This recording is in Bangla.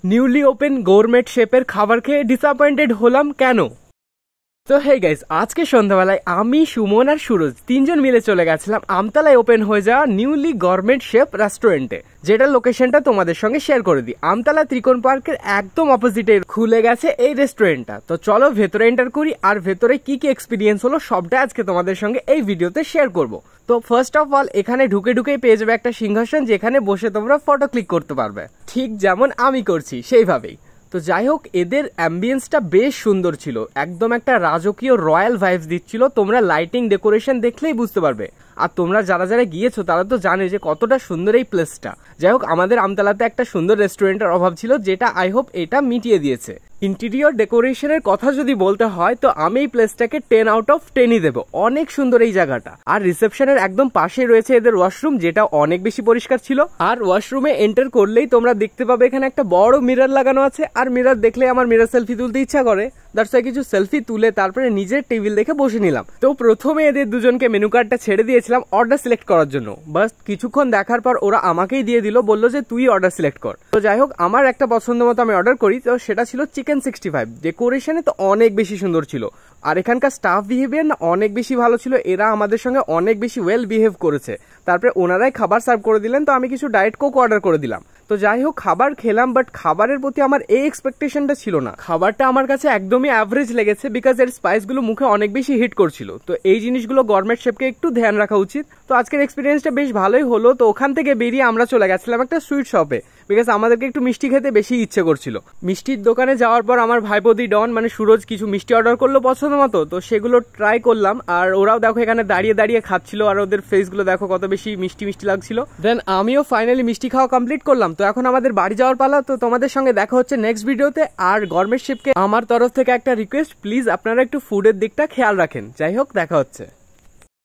নিউলি ওপেন গভর্নমেন্ট শেপের খাবার খেয়ে ডিসঅ্যাপয়েন্টেড হলাম কেন? তো হে গাইস, আজকে সন্ধ্যাবেলায় আমি, সুমন আর সুরজ তিনজন মিলে চলে গেছিলাম আমতলায় ওপেন হয়ে যাওয়া নিউলি গভর্নমেন্ট শেপ রেস্টুরেন্টে, যেটার লোকেশনটা তোমাদের সঙ্গে শেয়ার করে দিই। আমতলা ত্রিকোণ পার্কের একদম অপোজিটে খুলে গেছে এই রেস্টুরেন্টটা। তো চলো ভেতরে এন্টার করি, আর ভেতরে কি কি এক্সপিরিয়েন্স হলো সবটা আজকে তোমাদের সঙ্গে এই ভিডিওতে শেয়ার করব। তো ফার্স্ট অফ অল এখানে ঢুকেই পেয়ে যাবে একটা সিংহাসন, যেখানে বসে তোমরা ফটো ক্লিক করতে পারবে, ঠিক যেমন আমি করছি সেইভাবেই। তো যাই হোক, এদের অ্যাম্বিয়েন্সটা বেশ সুন্দর ছিল, একদম একটা রাজকীয় রয়্যাল ভাইবস দিচ্ছিল। তোমরা লাইটিং ডেকোরেশন দেখলেই বুঝতে পারবে, আর তোমরা যারা যারা গিয়েছো তারা তো জানে যে কতটা সুন্দর এই প্লেসটা। যাই হোক, আমাদের আমতলাতে একটা সুন্দর রেস্টুরেন্টের অভাব ছিল, যেটা আই হোপ এটা মিটিয়ে দিয়েছে। ইন্টেরিয়র ডেকোরেশনের কথা যদি বলতে হয় তো আমি এই প্লেসটাকে 10 আউট অফ 10ই দেবো। অনেক সুন্দর এই জায়গাটা। আর রিসেপশনের একদম পাশে রয়েছে এদের ওয়াশরুম, যেটা অনেক বেশি পরিষ্কার ছিল। আর ওয়াশরুমে এন্টার করলেই তোমরা দেখতে পাবে এখানে একটা বড় মিরর লাগানো আছে, আর মিরর দেখলে আমার মিরর সেলফি তুলতে ইচ্ছা করে। দ্যাটস ওয়াই কিছু সেলফি তুলে তারপরে নিজের টেবিল দেখে বসে নিলাম। তো প্রথমে এদের দুজনকে মেনু কার্ডটা ছেড়ে দিয়েছিলাম অর্ডার সিলেক্ট করার জন্য। বাস কিছুক্ষণ দেখার পর ওরা আমাকেই দিয়ে দিল, বললো যে তুই অর্ডার সিলেক্ট কর। তো যাই হোক, আমার একটা পছন্দ মতো আমি অর্ডার করি। তো সেটা ছিল চিকেন 65। ডেকোরেশনে তো অনেক বেশি সুন্দর ছিল, আর এখানকার স্টাফ বিহেভিয়ার না অনেক বেশি ভালো ছিল। এরা আমাদের সঙ্গে অনেক বেশি ওয়েল বিহেভ করেছে। তারপরে ওনারাই খাবার সার্ভ করে দিলেন, তো আমি কিছু ডায়েট কোক অর্ডার করে দিলাম। তো যাই হোক, খাবার খেলাম, বাট খাবারের প্রতি আমার এই এক্সপেকটেশনটা ছিল না। খাবারটা আমার কাছে একদমই অ্যাভারেজ লেগেছে, বিকজ এর স্পাইসগুলো মুখে অনেক বেশি হিট করছিল। তো এই জিনিসগুলো গভর্নমেন্ট শেফকে একটু ধ্যান রাখা উচিত। তো আজকের এক্সপিরিয়েন্সটা বেশ ভালোই হলো। তো ওখান থেকে বেরিয়ে আমরা চলে গেছিলাম একটা সুইট শপে, বিকজ আমাদেরকে একটু মিষ্টি খেতে বেশি ইচ্ছে করছিল। মিষ্টির দোকানে যাওয়ার পর আমার ভাইপোদি ডন মানে সুরজ কিছু মিষ্টি অর্ডার করলো পছন্দ মতো। তো সেগুলো ট্রাই করলাম, আর ওরাও দেখো এখানে দাঁড়িয়ে দাঁড়িয়ে খাচ্ছিল, আর ওদের ফেসগুলো দেখো কত বেশি মিষ্টি মিষ্টি লাগছিল। দেন আমিও ফাইনালি মিষ্টি খাওয়া কমপ্লিট করলাম। তো এখন আমাদের বাড়ি যাওয়ার পালা। তো তোমাদের সঙ্গে দেখা হচ্ছে নেক্সট ভিডিওতে। আর গভর্নমেন্ট শেফকে আমার তরফ থেকে একটা রিকোয়েস্ট, প্লিজ আপনারা একটু ফুডের দিকটা খেয়াল রাখেন। যাই হোক, দেখা হচ্ছে।